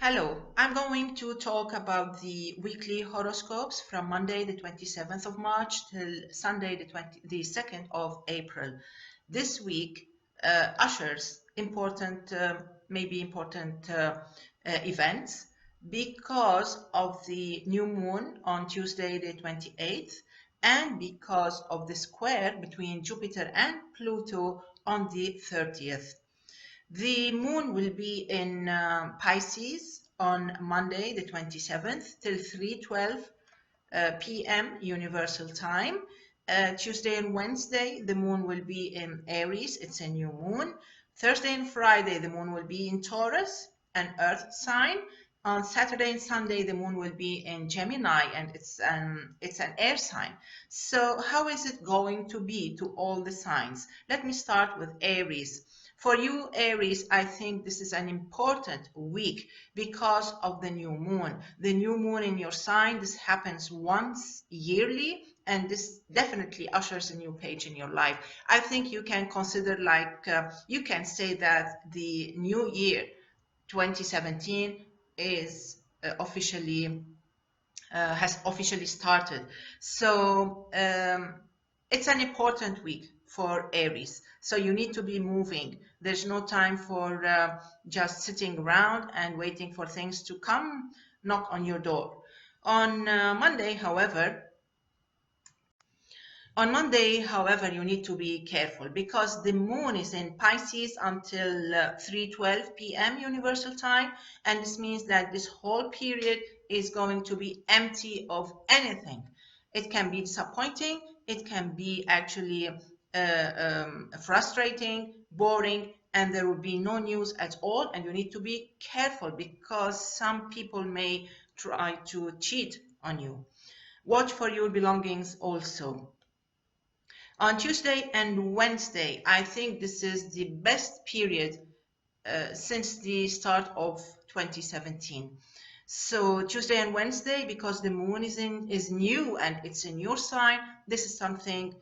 Hello, I'm going to talk about the weekly horoscopes from Monday the 27th of March till Sunday the 2nd of April. This week ushers important, maybe important events because of the new moon on Tuesday the 28th and because of the square between Jupiter and Pluto on the 30th. The moon will be in Pisces on Monday, the 27th, till 3:12 p.m. Universal Time. Tuesday and Wednesday, the moon will be in Aries. It's a new moon. Thursday and Friday, the moon will be in Taurus, an earth sign. On Saturday and Sunday, the moon will be in Gemini, and it's an air sign. So how is it going to be to all the signs? Let me start with Aries. For you, Aries, I think this is an important week because of the new moon. The new moon in your sign, this happens once yearly, and this definitely ushers a new page in your life. I think you can consider you can say that the new year 2017 is has officially started. So it's an important week for Aries. So you need to be moving. There's no time for just sitting around and waiting for things to come knock on your door. On Monday, however, you need to be careful because the moon is in Pisces until 3:12 p.m. Universal Time, and this means that this whole period is going to be empty of anything. It can be disappointing, it can be actually frustrating, boring, and there will be no news at all, and you need to be careful because some people may try to cheat on you. Watch for your belongings also. On Tuesday and Wednesday, I think this is the best period since the start of 2017. So Tuesday and Wednesday, because the moon is new and it's in your sign, this is something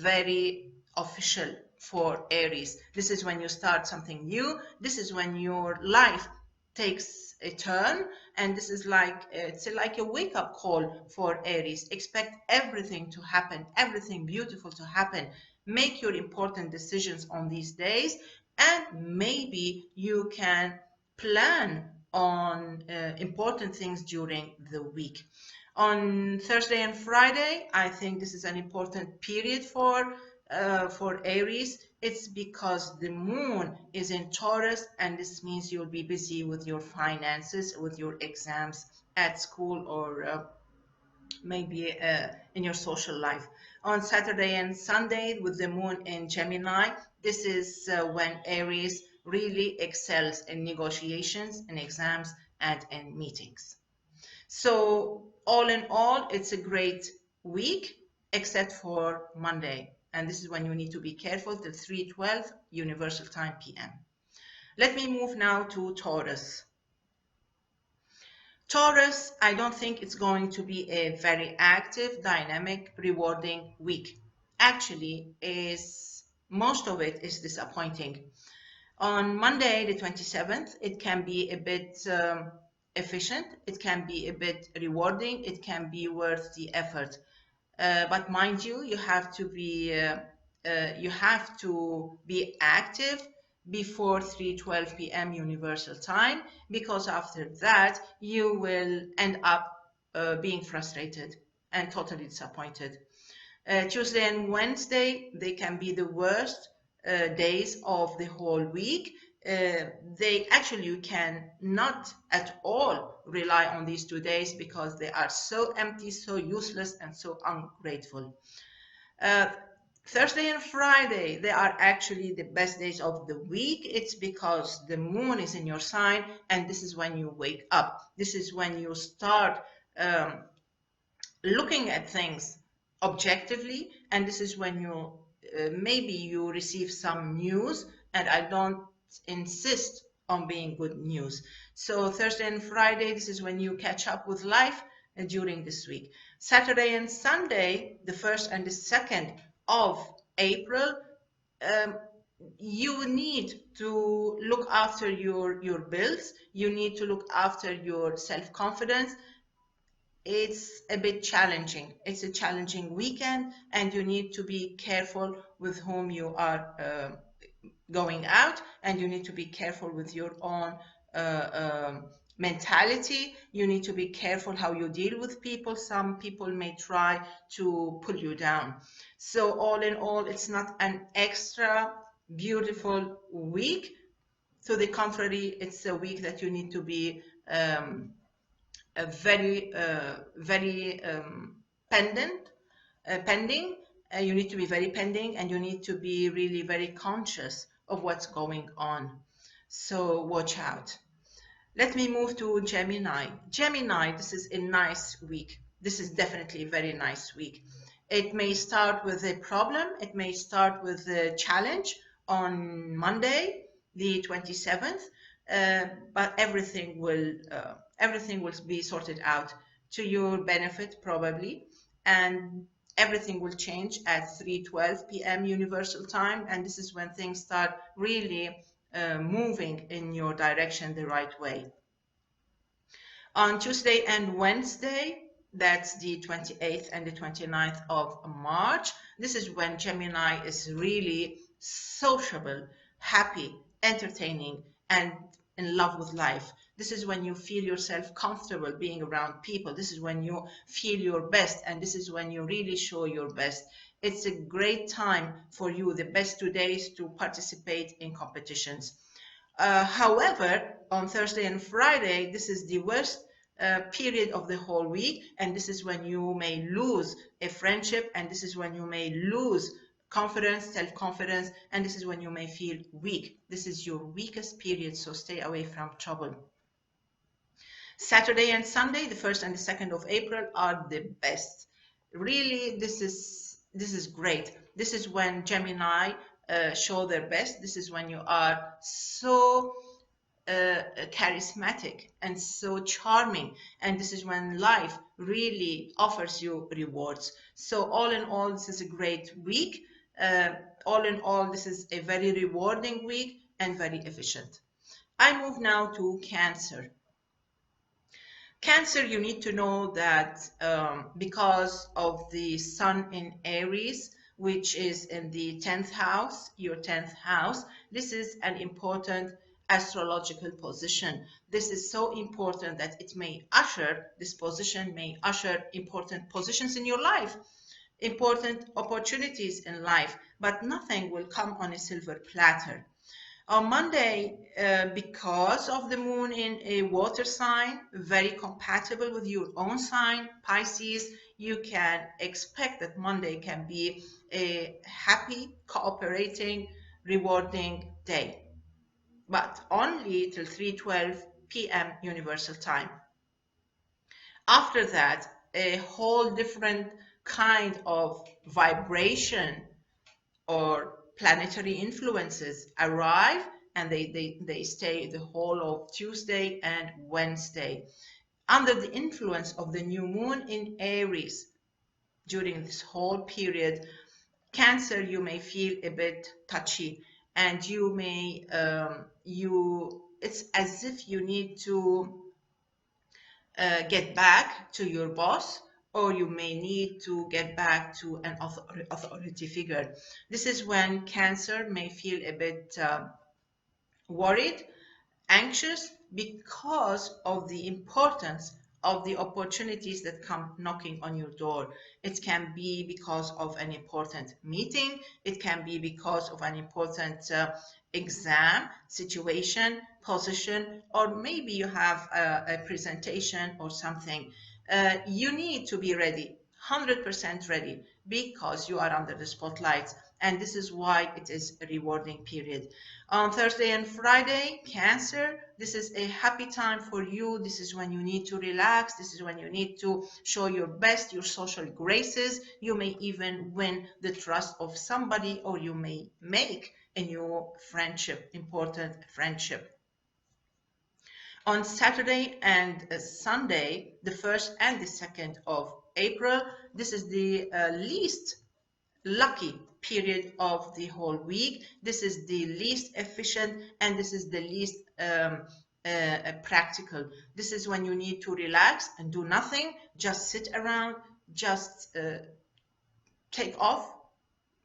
very official for Aries. This is when you start something new. This is when your life takes a turn, and this is it's like a wake-up call for Aries. Expect everything to happen, everything beautiful to happen. Make your important decisions on these days, and maybe you can plan on important things during the week. On Thursday and Friday, I think this is an important period for Aries. It's because the moon is in Taurus, and this means you'll be busy with your finances, with your exams at school, or maybe in your social life. On Saturday and Sunday, with the moon in Gemini, this is when Aries really excels in negotiations, in exams, and in meetings. So all in all, it's a great week, except for Monday. And this is when you need to be careful till 3:12 Universal Time p.m. Let me move now to Taurus. Taurus, I don't think it's going to be a very active, dynamic, rewarding week. Actually, most of it is disappointing. On Monday, the 27th, it can be a bit efficient, it can be a bit rewarding, it can be worth the effort. But mind you, you have to be active before 3:12 p.m. Universal Time, because after that you will end up being frustrated and totally disappointed. Tuesday and Wednesday, they can be the worst days of the whole week. You can not at all rely on these 2 days because they are so empty, so useless, and so ungrateful. Thursday and Friday, they are actually the best days of the week. It's because the moon is in your sign, and this is when you wake up. This is when you start looking at things objectively, and this is when maybe you receive some news, and I don't insist on being good news. So Thursday and Friday, this is when you catch up with life during this week. Saturday and Sunday, the 1st and the 2nd of April, you need to look after your bills. You need to look after your self-confidence. It's a bit challenging. It's a challenging weekend, and you need to be careful with whom you are going out, and you need to be careful with your own mentality. You need to be careful how you deal with people. Some people may try to pull you down. So all in all, it's not an extra beautiful week. To the contrary, it's a week that you need to be very pending. You need to be very pending, and you need to be really very conscious of what's going on. So watch out. Let me move to Gemini. Gemini, this is a nice week. This is definitely a very nice week. It may start with a problem. It may start with a challenge on Monday, the 27th, but everything will be sorted out to your benefit probably, and everything will change at 3:12 p.m. Universal Time, and this is when things start really moving in your direction the right way. On Tuesday and Wednesday, that's the 28th and the 29th of March, this is when Gemini is really sociable, happy, entertaining, and in love with life. This is when you feel yourself comfortable being around people. This is when you feel your best, and this is when you really show your best. It's a great time for you, the best 2 days, to participate in competitions. However, on Thursday and Friday, this is the worst period of the whole week, and this is when you may lose a friendship, and this is when you may lose confidence, self-confidence, and this is when you may feel weak. This is your weakest period, so stay away from trouble. Saturday and Sunday, the 1st and the 2nd of April, are the best. Really, this is great. This is when Gemini show their best. This is when you are so charismatic and so charming, and this is when life really offers you rewards. So all in all, this is a great week. All in all, this is a very rewarding week and very efficient. I move now to Cancer. Cancer, you need to know that because of the Sun in Aries, which is in the 10th house, your 10th house, this is an important astrological position. This is so important that this position may usher important positions in your life, important opportunities in life, but nothing will come on a silver platter. On Monday, because of the moon in a water sign, very compatible with your own sign, Pisces, you can expect that Monday can be a happy, cooperating, rewarding day, but only till 3:12 p.m. Universal Time. After that, a whole different kind of vibration or planetary influences arrive, and they stay the whole of Tuesday and Wednesday. Under the influence of the new moon in Aries, during this whole period, Cancer, you may feel a bit touchy, and you may, it's as if you need to get back to your boss, or you may need to get back to an authority figure. This is when Cancer may feel a bit worried, anxious, because of the importance of the opportunities that come knocking on your door. It can be because of an important meeting. It can be because of an important exam, situation, position, or maybe you have a presentation or something. You need to be ready, 100% ready, because you are under the spotlight, and this is why it is a rewarding period. On Thursday and Friday, Cancer, this is a happy time for you. This is when you need to relax. This is when you need to show your best, your social graces. You may even win the trust of somebody, or you may make a new friendship, important friendship. On Saturday and Sunday, the 1st and the 2nd of April, this is the least lucky period of the whole week. This is the least efficient, and this is the least practical. This is when you need to relax and do nothing, just sit around, just take off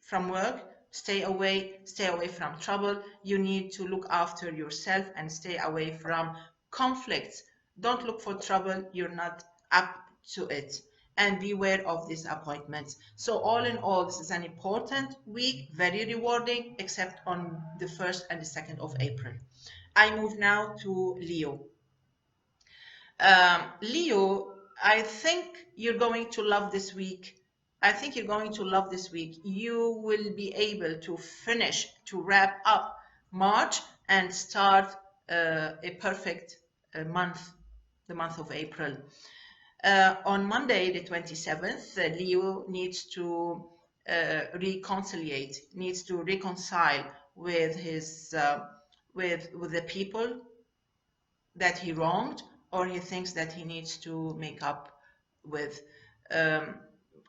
from work, stay away from trouble. You need to look after yourself and stay away from conflicts. Don't look for trouble, you're not up to it. And beware of disappointments. So all in all, this is an important week, very rewarding, except on the 1st and the 2nd of April. I move now to Leo. Leo, I think you're going to love this week. I think you're going to love this week. You will be able to finish, to wrap up March and start a perfect month, the month of April. On Monday, the 27th, Leo needs to reconcile with his with the people that he wronged, or he thinks that he needs to make up with.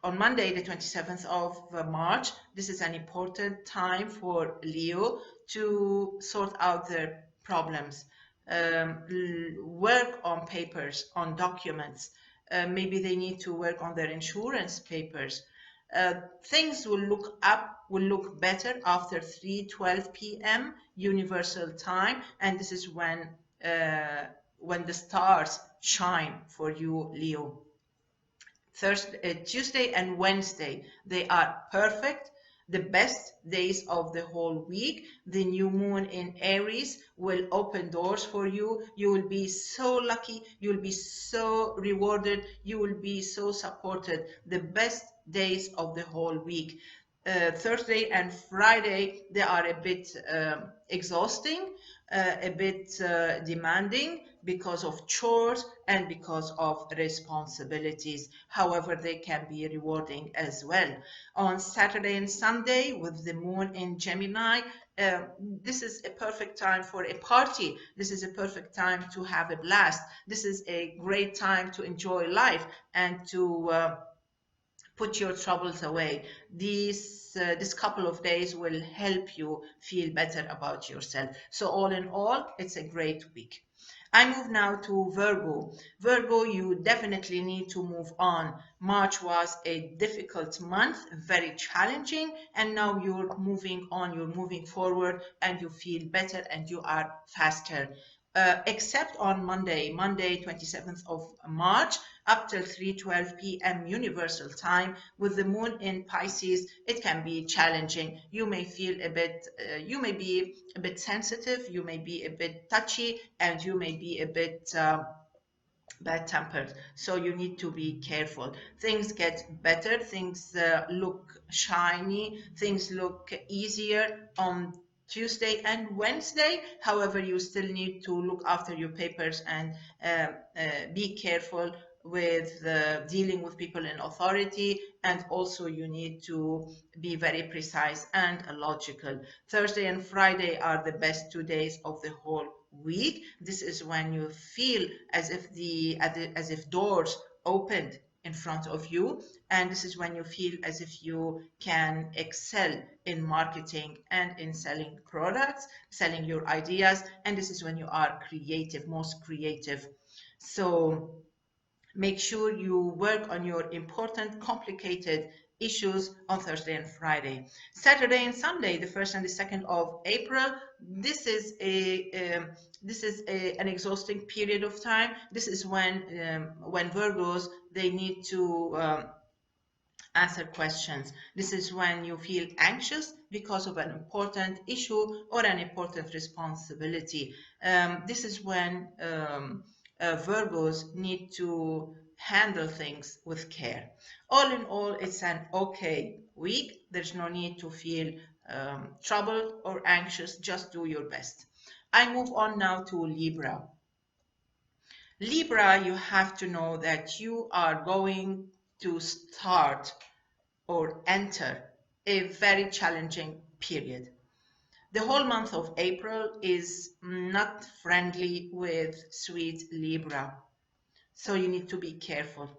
On Monday, the 27th of March, this is an important time for Leo to sort out their problems, work on papers, on documents. Maybe they need to work on their insurance papers. Things will look better after 3:12 p.m. Universal Time, and this is when the stars shine for you, Leo. Tuesday and Wednesday, they are perfect, the best days of the whole week. The new moon in Aries will open doors for you. You will be so lucky. You will be so rewarded. You will be so supported. The best days of the whole week. Thursday and Friday, they are a bit exhausting, a bit demanding because of chores and because of responsibilities. However, they can be rewarding as well. On Saturday and Sunday, with the moon in Gemini, this is a perfect time for a party. This is a perfect time to have a blast. This is a great time to enjoy life and to put your troubles away. This couple of days will help you feel better about yourself. So all in all, it's a great week. I move now to Virgo. Virgo, you definitely need to move on. March was a difficult month, very challenging, and now you're moving on, you're moving forward, and you feel better and you are faster. Except on Monday, 27th of March, up till 3:12 p.m. Universal Time, with the moon in Pisces, it can be challenging. You may feel a bit, you may be a bit sensitive, you may be a bit touchy, and you may be a bit bad-tempered. So you need to be careful. Things get better, things look shiny, things look easier on Tuesday and Wednesday. However, you still need to look after your papers and be careful with dealing with people in authority, and also you need to be very precise and logical. Thursday and Friday are the best 2 days of the whole week. This is when you feel as if doors opened in front of you, and this is when you feel as if you can excel in marketing and in selling products, selling your ideas, and this is when you are most creative. So make sure you work on your important, complicated issues on Thursday and Friday. Saturday and Sunday, the 1st and the 2nd of April, this is an exhausting period of time. This is when Virgos, they need to answer questions. This is when you feel anxious because of an important issue or an important responsibility. This is when Virgos need to handle things with care. All in all, it's an okay week. There's no need to feel troubled or anxious. Just do your best. I move on now to Libra. Libra, you have to know that you are going to start or enter a very challenging period. The whole month of April is not friendly with sweet Libra, so you need to be careful.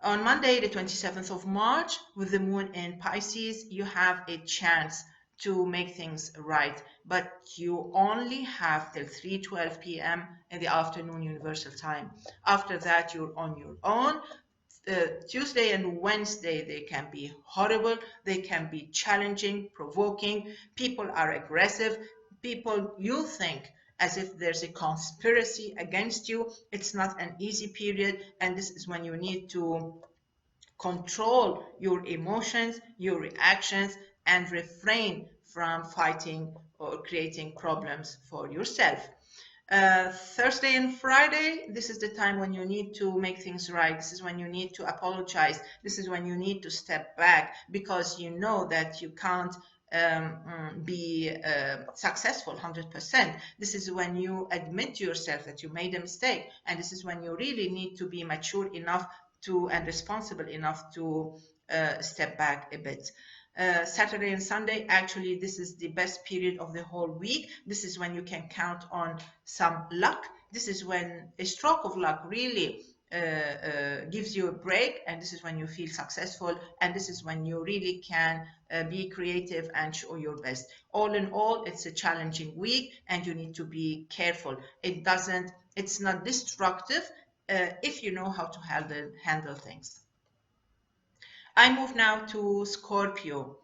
On Monday, the 27th of March, with the moon in Pisces, you have a chance to make things right, but you only have till 3:12 p.m. in the afternoon universal time. After that, you're on your own. Tuesday and Wednesday, they can be horrible, they can be challenging, provoking. People are aggressive. People, you think as if there's a conspiracy against you. It's not an easy period, and this is when you need to control your emotions, your reactions, and refrain from fighting or creating problems for yourself. Thursday and Friday, this is the time when you need to make things right. This is when you need to apologize. This is when you need to step back because you know that you can't be successful 100%. This is when you admit to yourself that you made a mistake. And this is when you really need to be mature enough to and responsible enough to step back a bit. Saturday and Sunday, actually, this is the best period of the whole week. This is when you can count on some luck. This is when a stroke of luck really gives you a break, and this is when you feel successful, and this is when you really can be creative and show your best. All in all, it's a challenging week, and you need to be careful. It's not destructive if you know how to handle things. I move now to Scorpio.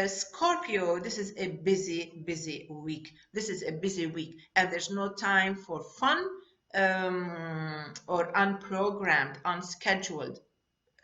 Scorpio, this is a busy week. This is a busy week, and there's no time for fun or unprogrammed, unscheduled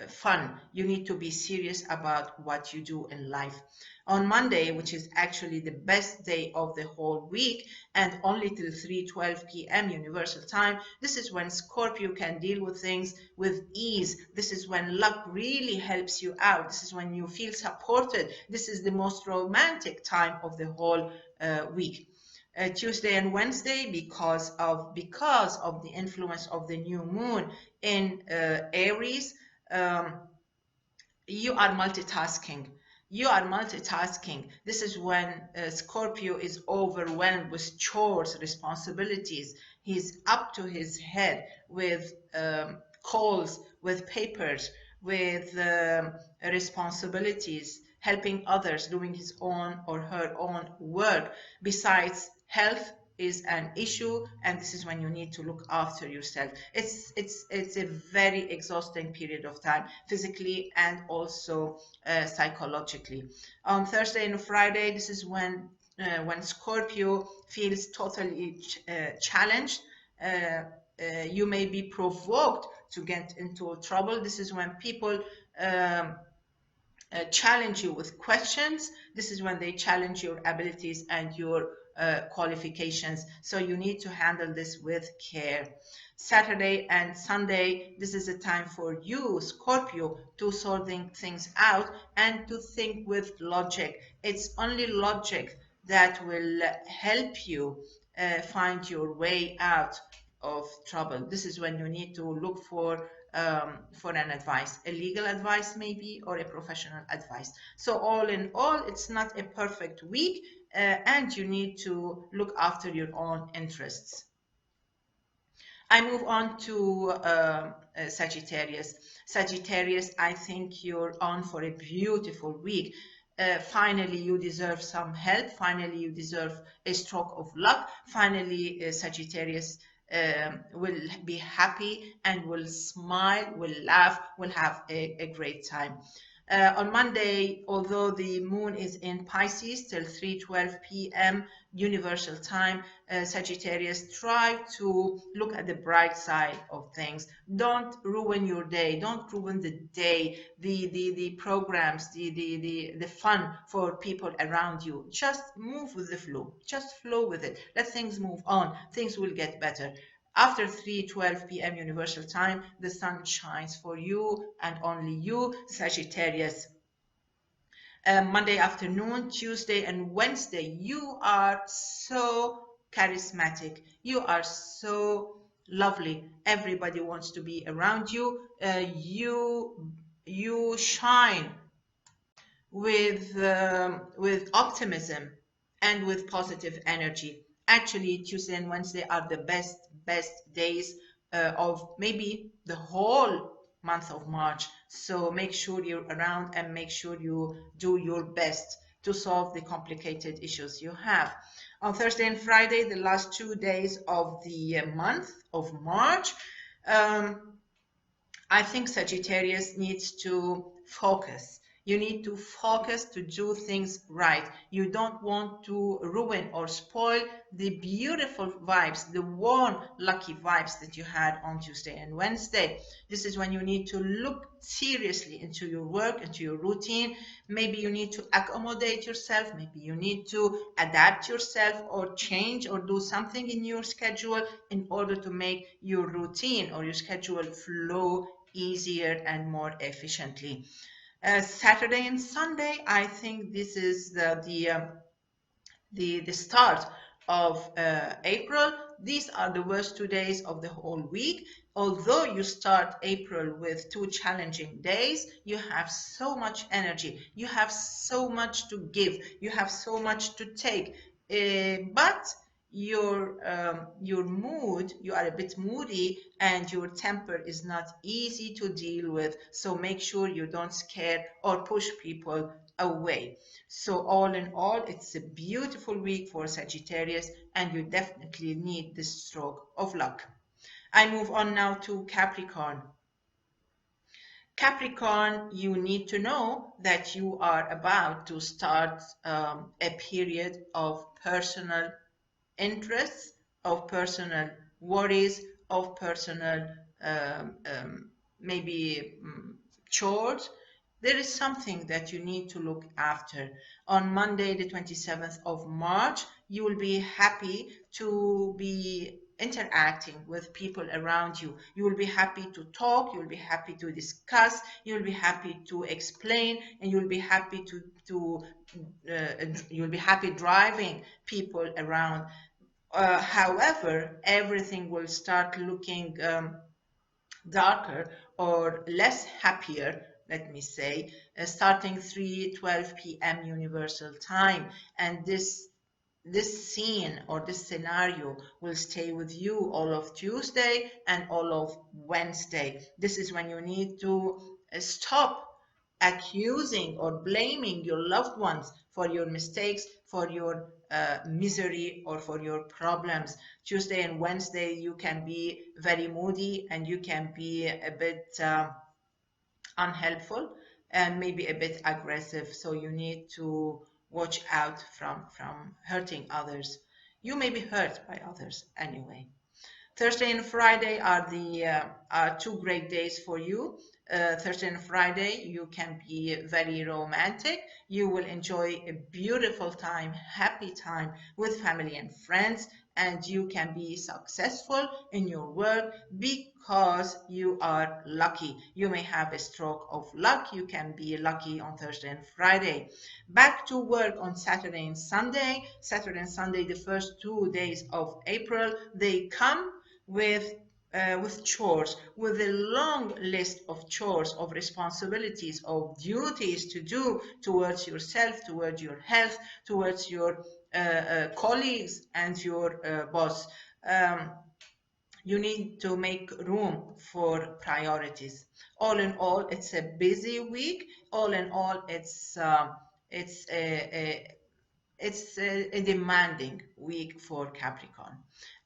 fun. You need to be serious about what you do in life. On Monday, which is actually the best day of the whole week and only till 3:12 p.m. universal time, this is when Scorpio can deal with things with ease. This is when luck really helps you out. This is when you feel supported. This is the most romantic time of the whole week. Tuesday and Wednesday, because of the influence of the new moon in Aries, um, you are multitasking. You are multitasking. This is when Scorpio is overwhelmed with chores, responsibilities. He's up to his head with calls, with papers, with responsibilities, helping others, doing his own or her own work. Besides, health is an issue, and this is when you need to look after yourself. It's a very exhausting period of time, physically and also psychologically. On Thursday and Friday, this is when Scorpio feels totally challenged. You may be provoked to get into trouble. This is when people challenge you with questions. This is when they challenge your abilities and your qualifications. So you need to handle this with care. Saturday and Sunday, this is a time for you, Scorpio, to sorting things out and to think with logic. It's only logic that will help you find your way out of trouble. This is when you need to look for an advice, a legal advice maybe, or a professional advice. So all in all, it's not a perfect week, and you need to look after your own interests. I move on to Sagittarius. Sagittarius, I think you're on for a beautiful week. Finally, you deserve some help. Finally, you deserve a stroke of luck. Finally, Sagittarius will be happy and will smile, will laugh, will have a great time. On Monday, although the moon is in Pisces till 3:12 p.m. universal time, Sagittarius, try to look at the bright side of things. Don't ruin your day. Don't ruin the day, the programs, the fun for people around you. Just move with the flow. Just flow with it. Let things move on. Things will get better. After 3:12 p.m. universal time, the sun shines for you and only you, Sagittarius. Monday afternoon, Tuesday, and Wednesday, you are so charismatic. You are so lovely. Everybody wants to be around you. You shine with optimism and with positive energy. Actually, Tuesday and Wednesday are the best days of maybe the whole month of March. So make sure you're around and make sure you do your best to solve the complicated issues you have. On Thursday and Friday, the last 2 days of the month of March, um, I think Sagittarius needs to focus. You need to focus to do things right. You don't want to ruin or spoil the beautiful vibes, the warm, lucky vibes that you had on Tuesday and Wednesday. This is when you need to look seriously into your work, into your routine. Maybe you need to accommodate yourself. Maybe you need to adapt yourself or change or do something in your schedule in order to make your routine or your schedule flow easier and more efficiently. Saturday and Sunday, I think this is the start of April. These are the worst 2 days of the whole week. Although you start April with 2 challenging days, you have so much energy, you have so much to give, you have so much to take. But your mood, you are a bit moody and your temper is not easy to deal with. So make sure you don't scare or push people away. So all in all, it's a beautiful week for Sagittarius and you definitely need this stroke of luck. I move on now to Capricorn. Capricorn, you need to know that you are about to start a period of personal interests, of personal worries, of personal um, um, maybe chores. There is something that you need to look after. On Monday, the 27th of March, you will be happy to be interacting with people around you. You will be happy to talk, you will be happy to discuss, you will be happy to explain, and you will be happy you will be happy driving people around. However, everything will start looking darker or less happier, let me say, starting 3:12 p.m. Universal Time. And this scene or this scenario will stay with you all of Tuesday and all of Wednesday. This is when you need to stop accusing or blaming your loved ones for your mistakes, for your misery, or for your problems. Tuesday and Wednesday, you can be very moody and you can be a bit unhelpful and maybe a bit aggressive. So you need to watch out from hurting others. You may be hurt by others anyway. Thursday and Friday are 2 great days for you. Thursday and Friday, you can be very romantic. You will enjoy a beautiful time, happy time with family and friends, and you can be successful in your work because you are lucky. You may have a stroke of luck. You can be lucky on Thursday and Friday. Back to work on Saturday and Sunday. Saturday and Sunday, the first 2 days of April, they come with chores, with a long list of chores, of responsibilities, of duties to do towards yourself, towards your health, towards your colleagues and your boss. Um, you need to make room for priorities. All in all, it's a busy week. All in all, it's a demanding week for Capricorn.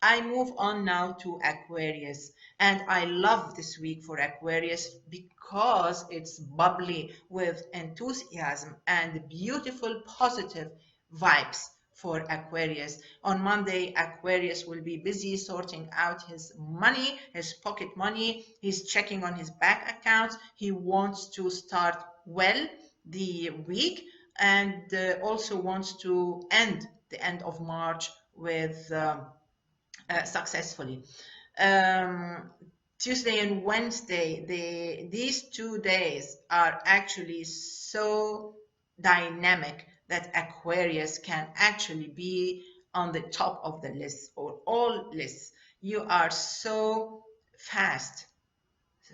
I move on now to Aquarius, and I love this week for Aquarius because it's bubbly with enthusiasm and beautiful positive vibes for Aquarius. On Monday, Aquarius will be busy sorting out his money, his pocket money. He's checking on his bank accounts. He wants to start well the week and also wants to end the end of March with successfully. Um, Tuesday and Wednesday, these 2 days are actually so dynamic that Aquarius can actually be on the top of the list or all lists. You are so fast,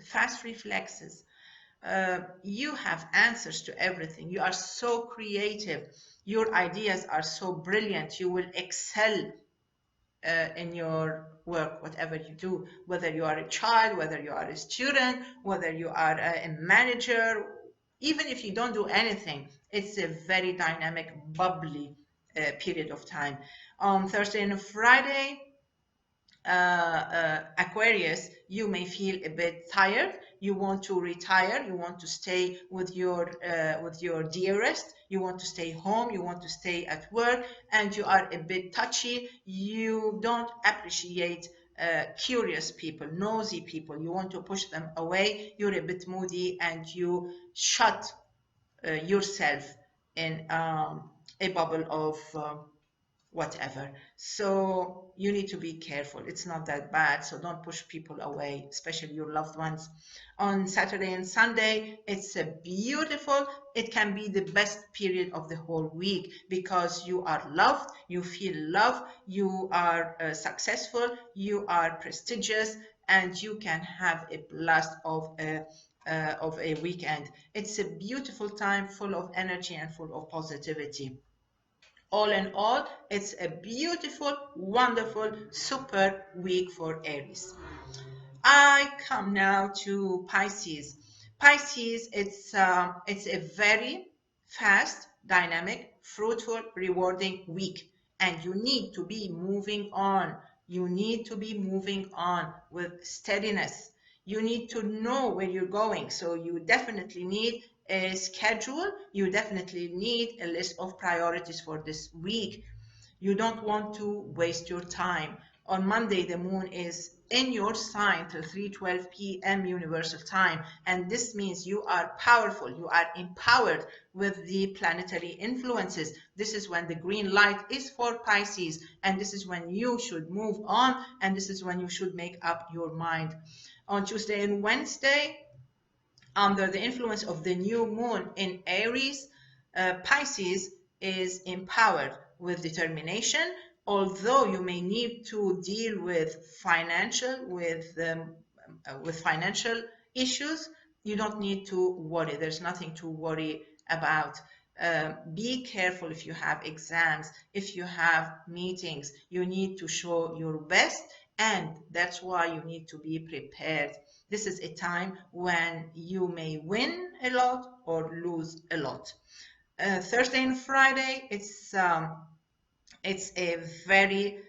fast reflexes. You have answers to everything. You are so creative. Your ideas are so brilliant. You will excel in your work, whatever you do, whether you are a child, whether you are a student, whether you are a manager, even if you don't do anything, it's a very dynamic, bubbly period of time. On Thursday and Friday, Aquarius, you may feel a bit tired. You want to retire. You want to stay with your dearest. You want to stay home. You want to stay at work, and you are a bit touchy. You don't appreciate curious people, nosy people. You want to push them away. You're a bit moody, and you shut yourself in a bubble of whatever. So you need to be careful. It's not that bad. So don't push people away, especially your loved ones. On Saturday and Sunday, it's a beautiful, it can be the best period of the whole week because you are loved, you feel love, you are successful, you are prestigious, and you can have a blast of a weekend. It's a beautiful time full of energy and full of positivity. All in all, it's a beautiful, wonderful, super week for Aries. I come now to Pisces. Pisces, it's a very fast, dynamic, fruitful, rewarding week, and you need to be moving on. You need to be moving on with steadiness. You need to know where you're going. So you definitely need a schedule. You definitely need a list of priorities for this week. You don't want to waste your time. On Monday, the moon is in your sign till 3:12 p.m. Universal Time, and this means you are powerful, you are empowered with the planetary influences. This is when the green light is for Pisces, and this is when you should move on, and this is when you should make up your mind. On Tuesday and Wednesday, under the influence of the new moon in Aries, Pisces is empowered with determination. Although you may need to deal with financial issues, you don't need to worry. There's nothing to worry about. Be careful if you have exams, if you have meetings. You need to show your best, and that's why you need to be prepared. This is a time when you may win a lot or lose a lot. Thursday and Friday, it's a very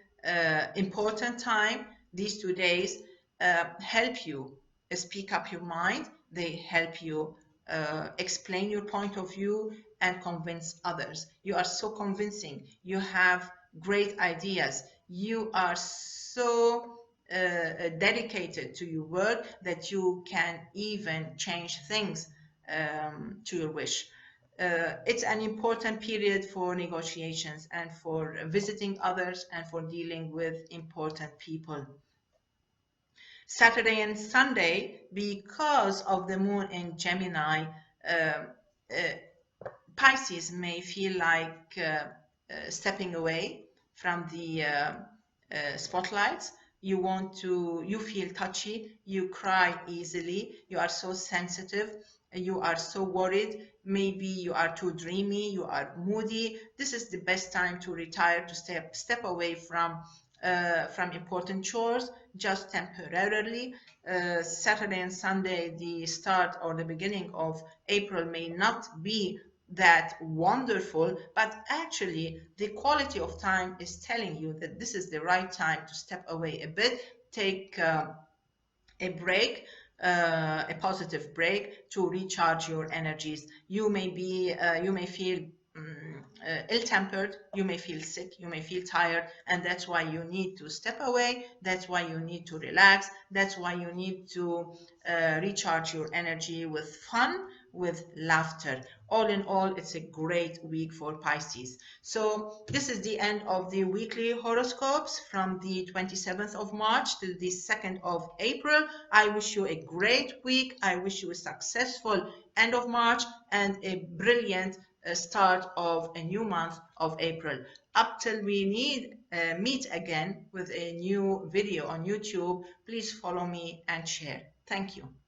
important time. These 2 days help you speak up your mind. They help you explain your point of view and convince others. You are so convincing. You have great ideas. You are so dedicated to your work that you can even change things to your wish. It's an important period for negotiations and for visiting others and for dealing with important people. Saturday and Sunday, because of the moon in Gemini, Pisces may feel like stepping away from the spotlights. You feel touchy, you cry easily, you are so sensitive, you are so worried, maybe you are too dreamy, you are moody. This is the best time to retire, to step away from important chores, just temporarily. Saturday and Sunday, the start or the beginning of April may not be that wonderful, but actually the quality of time is telling you that this is the right time to step away a bit, take a break, a positive break to recharge your energies. You may feel ill-tempered, you may feel sick, you may feel tired, and that's why you need to step away. That's why you need to relax. That's why you need to recharge your energy with fun, with laughter. All in all, it's a great week for Pisces. So this is the end of the weekly horoscopes from the 27th of March till the 2nd of April. I wish you a great week. I wish you a successful end of March and a brilliant start of a new month of April. Up till we meet again with a new video on YouTube, please follow me and share. Thank you.